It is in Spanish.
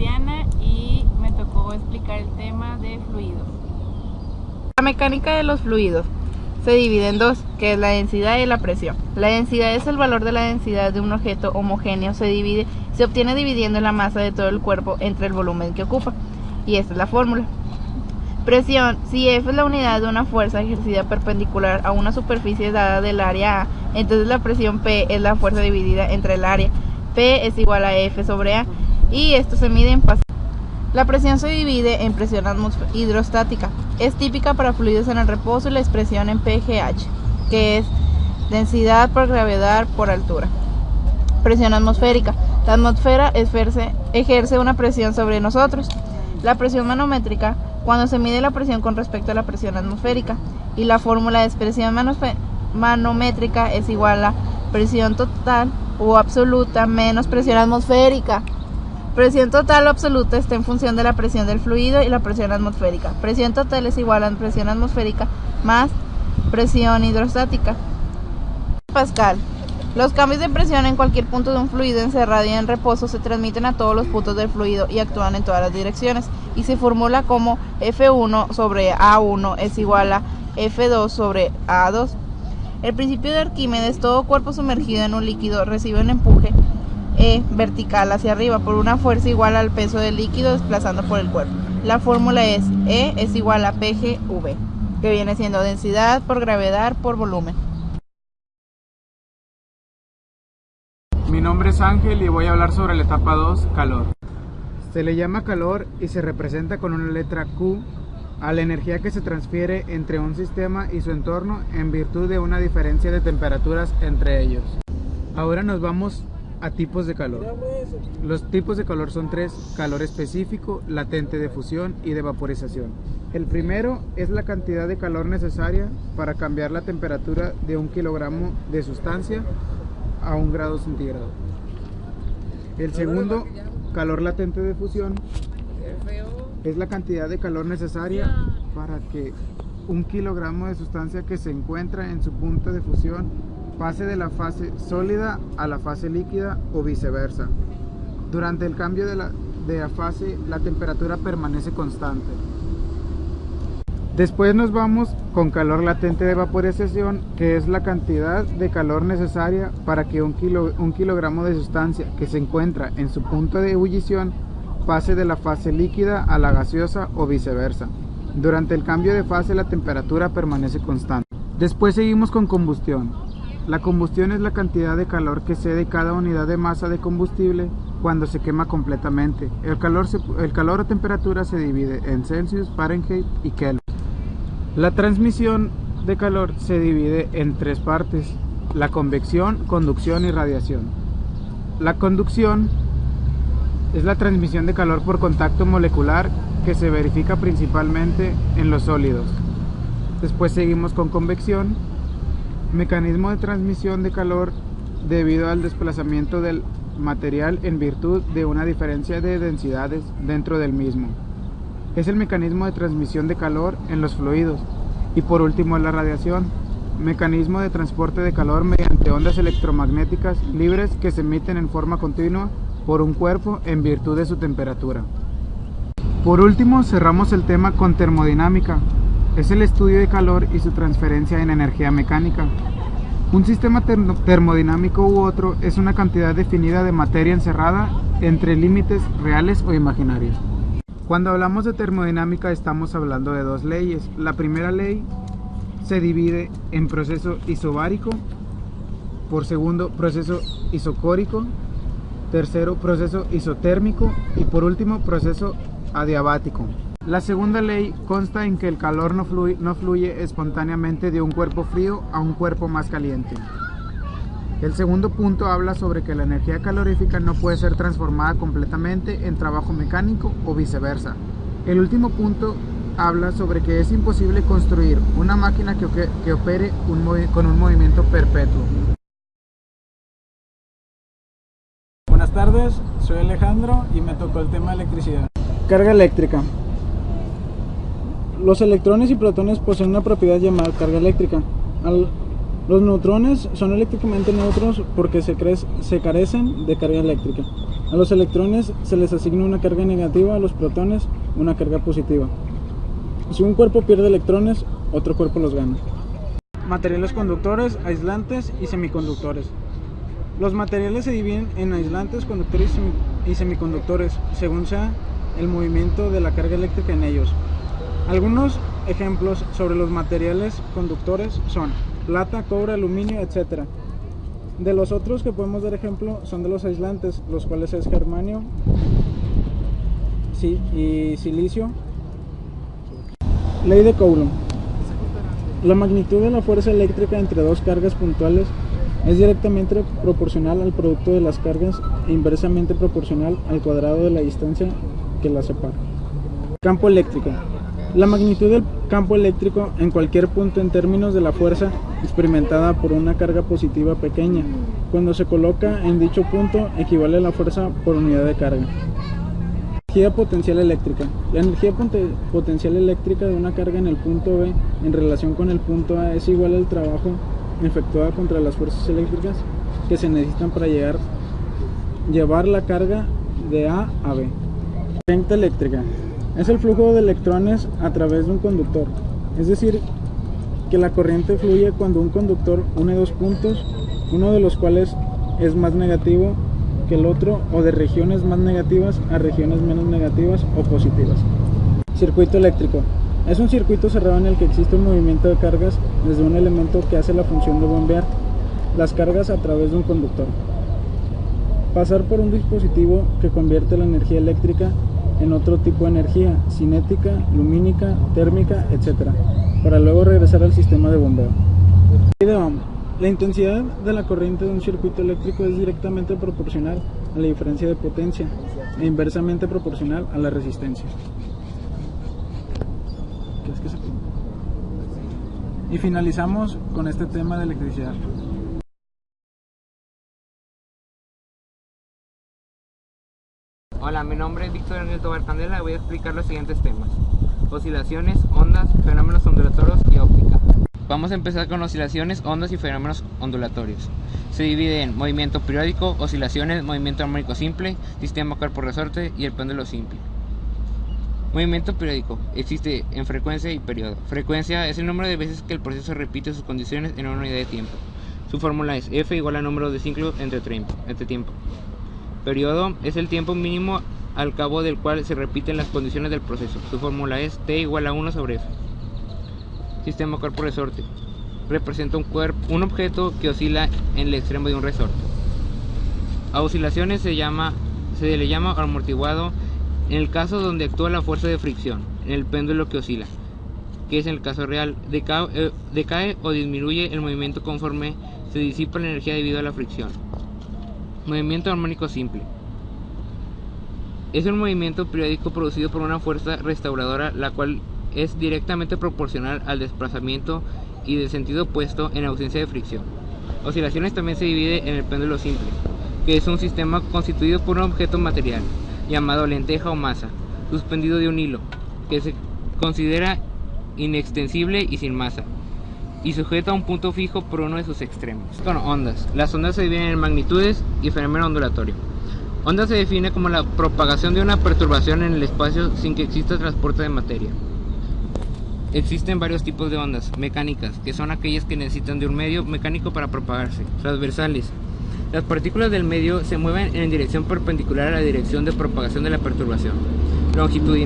Diana y me tocó explicar el tema de fluidos. La mecánica de los fluidos se divide en dos, que es la densidad y la presión. La densidad es el valor de la densidad de un objeto homogéneo, se obtiene dividiendo la masa de todo el cuerpo entre el volumen que ocupa, y esta es la fórmula. Presión, si F es la unidad de una fuerza ejercida perpendicular a una superficie dada del área A, entonces la presión P es la fuerza dividida entre el área. P es igual a F sobre A, y esto se mide en pascal. La presión se divide en presión hidrostática. Es típica para fluidos en el reposo y la expresión en pGh, que es densidad por gravedad por altura. Presión atmosférica. La atmósfera ejerce una presión sobre nosotros. La presión manométrica, cuando se mide la presión con respecto a la presión atmosférica. Y la fórmula de presión manométrica es igual a presión total o absoluta menos presión atmosférica. Presión total o absoluta está en función de la presión del fluido y la presión atmosférica. Presión total es igual a presión atmosférica más presión hidrostática. Pascal. Los cambios de presión en cualquier punto de un fluido encerrado y en reposo se transmiten a todos los puntos del fluido y actúan en todas las direcciones, y se formula como F1 sobre A1 es igual a F2 sobre A2. El principio de Arquímedes: todo cuerpo sumergido en un líquido recibe un empuje vertical hacia arriba por una fuerza igual al peso del líquido desplazando por el cuerpo. La fórmula es E es igual a PGV, que viene siendo densidad por gravedad por volumen. Mi nombre es Ángel y voy a hablar sobre la etapa 2, calor. Se le llama calor y se representa con una letra Q a la energía que se transfiere entre un sistema y su entorno en virtud de una diferencia de temperaturas entre ellos. Ahora nos vamos a tipos de calor. Los tipos de calor son tres: calor específico, latente de fusión y de vaporización. El primero es la cantidad de calor necesaria para cambiar la temperatura de 1 kilogramo de sustancia a 1 grado centígrado. El segundo, calor latente de fusión, es la cantidad de calor necesaria para que 1 kilogramo de sustancia que se encuentra en su punto de fusión pase de la fase sólida a la fase líquida o viceversa. Durante el cambio de la fase, la temperatura permanece constante. Después nos vamos con calor latente de vaporización, que es la cantidad de calor necesaria para que 1 kilogramo de sustancia que se encuentra en su punto de ebullición pase de la fase líquida a la gaseosa o viceversa. Durante el cambio de fase, la temperatura permanece constante. Después seguimos con combustión. La combustión es la cantidad de calor que cede cada unidad de masa de combustible cuando se quema completamente. El calor a temperatura se divide en Celsius, Fahrenheit y Kelvin. La transmisión de calor se divide en tres partes: la convección, conducción y radiación. La conducción es la transmisión de calor por contacto molecular que se verifica principalmente en los sólidos. Después seguimos con convección, mecanismo de transmisión de calor debido al desplazamiento del material en virtud de una diferencia de densidades dentro del mismo. Es el mecanismo de transmisión de calor en los fluidos. Y por último, la radiación, mecanismo de transporte de calor mediante ondas electromagnéticas libres que se emiten en forma continua por un cuerpo en virtud de su temperatura. Por último, cerramos el tema con termodinámica. Es el estudio de calor y su transferencia en energía mecánica. Un sistema termodinámico u otro es una cantidad definida de materia encerrada entre límites reales o imaginarios. Cuando hablamos de termodinámica estamos hablando de dos leyes. La primera ley se divide en proceso isobárico, por segundo proceso isocórico, tercero proceso isotérmico y por último proceso adiabático. La segunda ley consta en que el calor no fluye espontáneamente de un cuerpo frío a un cuerpo más caliente. El segundo punto habla sobre que la energía calorífica no puede ser transformada completamente en trabajo mecánico o viceversa. El último punto habla sobre que es imposible construir una máquina que opere con un movimiento perpetuo. Buenas tardes, soy Alejandro y me tocó el tema de electricidad. Carga eléctrica. Los electrones y protones poseen una propiedad llamada carga eléctrica. Los neutrones son eléctricamente neutros porque se carecen de carga eléctrica. A los electrones se les asigna una carga negativa, a los protones una carga positiva. Si un cuerpo pierde electrones, otro cuerpo los gana. Materiales conductores, aislantes y semiconductores. Los materiales se dividen en aislantes, conductores y semiconductores, según sea el movimiento de la carga eléctrica en ellos. Algunos ejemplos sobre los materiales conductores son plata, cobre, aluminio, etc. De los otros que podemos dar ejemplo son de los aislantes, los cuales es germanio y silicio. Ley de Coulomb. La magnitud de la fuerza eléctrica entre dos cargas puntuales es directamente proporcional al producto de las cargas e inversamente proporcional al cuadrado de la distancia que las separa. Campo eléctrico. La magnitud del campo eléctrico en cualquier punto en términos de la fuerza experimentada por una carga positiva pequeña, cuando se coloca en dicho punto, equivale a la fuerza por unidad de carga. Energía potencial eléctrica. La energía potencial eléctrica de una carga en el punto B en relación con el punto A es igual al trabajo efectuado contra las fuerzas eléctricas que se necesitan para llevar la carga de A a B. Corriente eléctrica. Es el flujo de electrones a través de un conductor, es decir, que la corriente fluye cuando un conductor une dos puntos, uno de los cuales es más negativo que el otro, o de regiones más negativas a regiones menos negativas o positivas. Circuito eléctrico. Es un circuito cerrado en el que existe un movimiento de cargas desde un elemento que hace la función de bombear las cargas a través de un conductor. Pasar por un dispositivo que convierte la energía eléctrica en otro tipo de energía, cinética, lumínica, térmica, etc., para luego regresar al sistema de bombeo. Ley de Ohm. La intensidad de la corriente de un circuito eléctrico es directamente proporcional a la diferencia de potencia e inversamente proporcional a la resistencia. Y finalizamos con este tema de electricidad. Hola, mi nombre es Víctor Daniel Tobar Candela y voy a explicar los siguientes temas: oscilaciones, ondas, fenómenos ondulatorios y óptica. Vamos a empezar con oscilaciones, ondas y fenómenos ondulatorios. Se divide en movimiento periódico, oscilaciones, movimiento armónico simple, sistema cuerpo-resorte y el péndulo simple. Movimiento periódico existe en frecuencia y periodo. Frecuencia es el número de veces que el proceso repite sus condiciones en una unidad de tiempo. Su fórmula es F igual al número de ciclos entre tiempo. Periodo es el tiempo mínimo al cabo del cual se repiten las condiciones del proceso. Su fórmula es T igual a 1 sobre F. Sistema cuerpo-resorte representa un objeto que oscila en el extremo de un resorte. A oscilaciones se le llama amortiguado en el caso donde actúa la fuerza de fricción en el péndulo que oscila, que es en el caso real. Decae o disminuye el movimiento conforme se disipa la energía debido a la fricción. Movimiento armónico simple es un movimiento periódico producido por una fuerza restauradora, la cual es directamente proporcional al desplazamiento y del sentido opuesto en ausencia de fricción. Oscilaciones también se divide en el péndulo simple, que es un sistema constituido por un objeto material llamado lenteja o masa, suspendido de un hilo, que se considera inextensible y sin masa, y sujeto a un punto fijo por uno de sus extremos. Con ondas. Las ondas se dividen en magnitudes y fenómeno ondulatorio. Onda se define como la propagación de una perturbación en el espacio sin que exista transporte de materia. Existen varios tipos de ondas: mecánicas, que son aquellas que necesitan de un medio mecánico para propagarse; transversales, las partículas del medio se mueven en dirección perpendicular a la dirección de propagación de la perturbación; longitudinales,